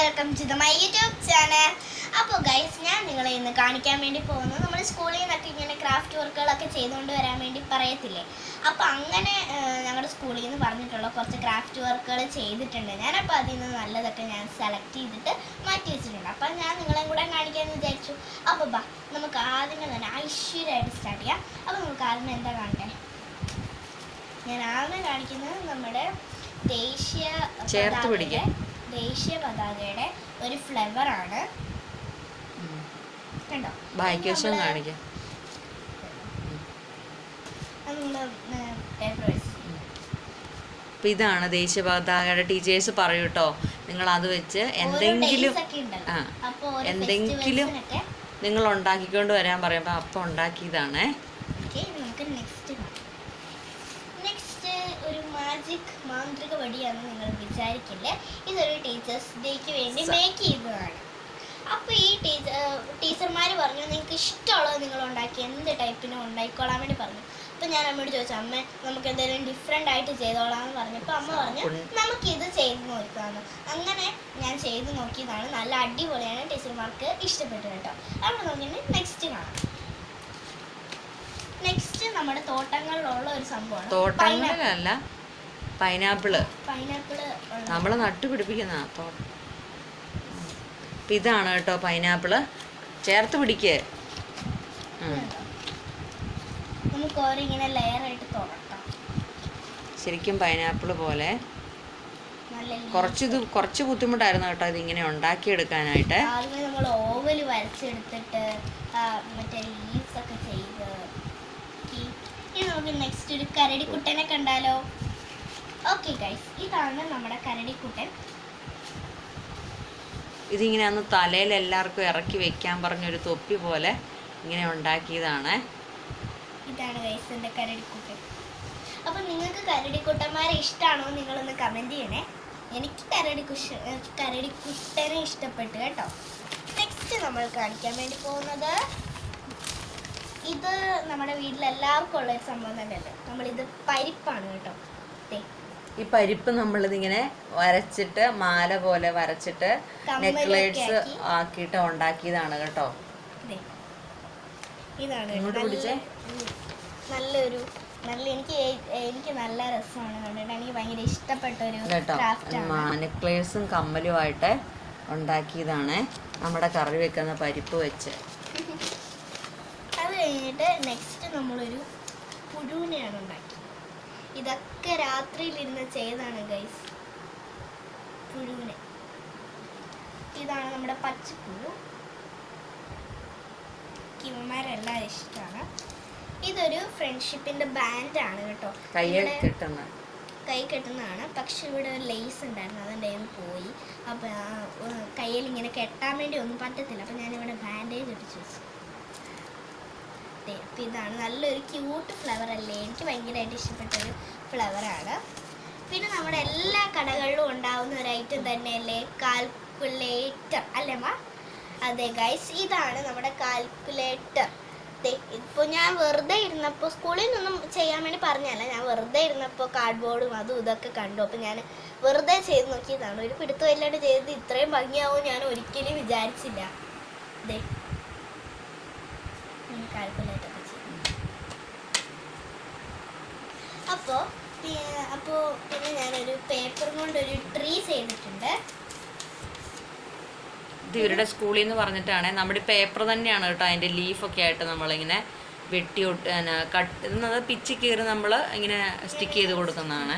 Welcome to my YouTube channel. അപ്പോൾ guys, ഞാൻ നിങ്ങളെ ഇന്ന് കാണിക്കാൻ വേണ്ടി പോകുന്നത് നമ്മൾ സ്കൂളിൽ നിന്നൊക്കെ ഇങ്ങനെ ക്രാഫ്റ്റ് വർക്കുകളൊക്കെ ചെയ്തുകൊണ്ട് വരാൻ വേണ്ടി പറയത്തില്ലേ. അപ്പോൾ അങ്ങനെ ഞങ്ങളുടെ സ്കൂളിൽ നിന്ന് പറഞ്ഞിട്ടുള്ള കുറച്ച് ക്രാഫ്റ്റ് വർക്കുകൾ ചെയ്തിട്ടുണ്ട് ഞാനപ്പോൾ അതിൽ നിന്ന് നല്ലതൊക്കെ ഞാൻ സെലക്ട് ചെയ്തിട്ട് മാറ്റി വെച്ചിട്ടുണ്ട്. അപ്പം ഞാൻ നിങ്ങളെയും കൂടെ കാണിക്കാമെന്ന് വിചാരിച്ചു. അപ്പോൾ ബാ, നമുക്ക് ആദ്യമേ തന്നെ ഐശ്വര്യമായിട്ട് സ്റ്റാർട്ട് ചെയ്യാം. അപ്പോൾ നമുക്ക് ആദ്യമേ എന്താ കാണണ്ടേ? ഞാൻ ആദ്യമേ കാണിക്കുന്നത് നമ്മുടെ ദേശീയ പതാകയുടെ ഒരു ഫ്ലവർ ആണ്. കണ്ടോ? ഇതാണ് ദേശീയ പതാകയുടെ ടീച്ചേഴ്സ് പറയൂ കേട്ടോ. നിങ്ങൾ അത് വെച്ച് എന്തെങ്കിലും നിങ്ങൾ ഉണ്ടാക്കിക്കൊണ്ട് വരാൻ പറയുമ്പോൾ അപ്പം ഉണ്ടാക്കിയതാണേ. ഒരു മാന്ത്രിക വടിയാണെന്ന് നിങ്ങൾ വിചാരിക്കില്ലേ. ഇതൊരു ടീച്ചേഴ്സ് ഡേക്ക് വേണ്ടി മേക്ക് ചെയ്തതാണ്. അപ്പോൾ ഈ ടീച്ചർമാർ പറഞ്ഞു നിങ്ങൾക്ക് ഇഷ്ടമുള്ളത് നിങ്ങൾ ഉണ്ടാക്കി എന്ത് ടൈപ്പിനും ഉണ്ടാക്കിക്കോളാൻ വേണ്ടി പറഞ്ഞു. അപ്പോൾ ഞാൻ അമ്മയോട് ചോദിച്ചു, അമ്മ നമുക്ക് എന്തെങ്കിലും ഡിഫറെൻ്റ് ആയിട്ട് ചെയ്തോളാമെന്ന് പറഞ്ഞപ്പോൾ അമ്മ പറഞ്ഞു നമുക്കിത് ചെയ്ത് നോക്കാമെന്ന്. അങ്ങനെ ഞാൻ ചെയ്ത് നോക്കിയതാണ്. നല്ല അടിപൊളിയാണ്, ടീച്ചർമാർക്ക് ഇഷ്ടപ്പെട്ടു കേട്ടോ. അപ്പോൾ നോക്കിയിട്ട് നെക്സ്റ്റ് കാണാം. നെക്സ്റ്റ് നമ്മുടെ തോട്ടങ്ങളിലുള്ള ഒരു സംഭവമാണ്. തോട്ടങ്ങളിലല്ല, പൈനാപ്പിള് നമ്മൾ നട്ടുപിടിപ്പിക്കുന്ന. ഇതാണ് കേട്ടോ പൈനാപ്പിള്. ചേർത്ത് പിടിക്കേ. നമുക്ക് ഓരിങ്ങനെ ലെയറായിട്ട് തോട്ടാം. ശരിക്കും പൈനാപ്പിള് പോലെ. കുറച്ച് ബുദ്ധിമുട്ടായിരുന്നു കേട്ടോ ഇതിങ്ങനെ ഉണ്ടാക്കിയെടുക്കാനായിട്ട്. ആദ്യമേ നമ്മൾ ഓവൽ വരച്ചെടുത്തിട്ട് മറ്റേ ലീവ്സ് ഒക്കെ ചെയ്ത്. ഇനി നമുക്ക് നെക്സ്റ്റ് ഒരു കരടിക്കുട്ടനെ കണ്ടാലോ? ഓക്കെ ഗൈസ്, ഇതാണ് നമ്മുടെ കരടിക്കുട്ടൻ. ഇതിങ്ങനെ അന്ന് തലയിൽ എല്ലാവർക്കും ഇറക്കി വെക്കാൻ പറഞ്ഞൊരു തൊപ്പി പോലെ ഇങ്ങനെ ഉണ്ടാക്കിയതാണ്. ഇതാണ് ഗൈസ് എൻ്റെ കരടിക്കുട്ടൻ. അപ്പം നിങ്ങൾക്ക് കരടിക്കുട്ടന്മാരെ ഇഷ്ടമാണോ നിങ്ങളൊന്ന് കമൻറ്റ് ചെയ്യണേ. എനിക്ക് കരടിക്കുട്ടനെ ഇഷ്ടപ്പെട്ടു കേട്ടോ. നെക്സ്റ്റ് നമ്മൾ കാണിക്കാൻ വേണ്ടി പോകുന്നത് ഇത് നമ്മുടെ വീട്ടിലെല്ലാവർക്കും ഉള്ളൊരു സംഭവം തന്നെയല്ലേ. നമ്മളിത് പരിപ്പാണ് കേട്ടോ. ഈ പരിപ്പ് നമ്മളിതിങ്ങനെ വരച്ചിട്ട് മാല പോലെ വരച്ചിട്ട് നെക്ലേറ്റ്സ് ആക്കിയിട്ട് ഉണ്ടാക്കിയതാണ് കേട്ടോ. ഇതാണ് എനിക്ക് നല്ല രസമാണ് കണ്ടിട്ട്. എനിക്ക് ഭയങ്കര ഇഷ്ടപ്പെട്ട ഒരു നെക്ലേസും കമ്മലുമായിട്ട് ഉണ്ടാക്കിയതാണ് നമ്മുടെ കറി വെക്കുന്ന പരിപ്പ് വെച്ച്. അത് കഴിഞ്ഞിട്ട് നെക്സ്റ്റ് നമ്മളൊരു പുഴുവിനെയാണ് ഉണ്ടാക്കിയത്. ഇതൊക്കെ രാത്രിയിലിരുന്ന് ചെയ്താണ് ഗൈസ്. പുഴുവിനെ. ഇതാണ് നമ്മുടെ പച്ചപ്പുഴു. കിവന്മാരെല്ലാം ഇഷ്ടമാണ്. ഇതൊരു ഫ്രണ്ട്ഷിപ്പിന്റെ ബാൻഡാണ് കേട്ടോ. കൈ കെട്ടുന്നതാണ്. പക്ഷെ ഇവിടെ ഒരു ലേസ് ഉണ്ടായിരുന്നു, അതെൻ്റെ കയ്യിൽ പോയി. അപ്പം കയ്യിൽ ഇങ്ങനെ കെട്ടാൻ വേണ്ടി ഒന്നും പറ്റത്തില്ല. അപ്പം ഞാനിവിടെ ബാൻഡേജ് ഇട്ടിച്ച് വെച്ചു. അപ്പം ഇതാണ് നല്ലൊരു ക്യൂട്ട് ഫ്ലവർ അല്ലേ. എനിക്ക് ഭയങ്കരമായിട്ട് ഇഷ്ടപ്പെട്ടൊരു ഫ്ലവറാണ്. പിന്നെ നമ്മുടെ എല്ലാ കടകളിലും ഉണ്ടാവുന്ന ഒരു ഐറ്റം തന്നെയല്ലേ കാൽക്കുലേറ്റർ അല്ലേ മാ? അതെ ഗൈസ്, ഇതാണ് നമ്മുടെ കാൽക്കുലേറ്റർ. ഇപ്പോൾ ഞാൻ വെറുതെ ഇരുന്നപ്പോൾ, സ്കൂളിൽ നിന്നും ചെയ്യാൻ വേണ്ടി പറഞ്ഞല്ല, ഞാൻ വെറുതെ ഇരുന്നപ്പോൾ കാർഡ്ബോർഡും അതും ഇതൊക്കെ കണ്ടു. അപ്പോൾ ഞാൻ വെറുതെ ചെയ്ത് നോക്കിയതാണ്. ഒരു പിടുത്തം ഇല്ലാണ്ട് ചെയ്ത് ഇത്രയും ഭംഗിയാവും ഞാൻ ഒരിക്കലും വിചാരിച്ചില്ല. അതെ, കാൽക്കുലേറ്റർ ഒക്കെ ചെയ്യും. അപ്പോൾ പിന്നെ ഞാനൊരു പേപ്പർ കൊണ്ടൊരു ട്രീ ചെയ്തിട്ടുണ്ട്. ഇത് ഇവരുടെ സ്കൂളിൽ നിന്ന് പറഞ്ഞിട്ടാണ്. നമ്മുടെ പേപ്പർ തന്നെയാണ് കേട്ടോ. അതിൻ്റെ ലീഫൊക്കെ ആയിട്ട് നമ്മളിങ്ങനെ വെട്ടി കട്ടുന്നത് പിച്ചി കീറി നമ്മൾ ഇങ്ങനെ സ്റ്റിക്ക് ചെയ്ത് കൊടുക്കുന്നതാണ്.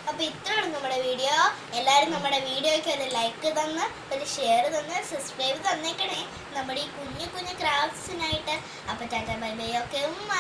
അപ്പോൾ ഇത്രയാണ് നമ്മുടെ വീഡിയോ. എല്ലാവരും നമ്മുടെ വീഡിയോയ്ക്ക് ഒരു ലൈക്ക് തന്ന് ഒരു ഷെയർ തന്ന് സബ്സ്ക്രൈബ് തന്നേക്കണേ നമ്മുടെ ഈ കുഞ്ഞു ക്രാഫ്റ്റ്സിനായിട്ട്. അപ്പോൾ ടാറ്റ ബൈ ബൈ. ഓക്കെ ഉമ്മ.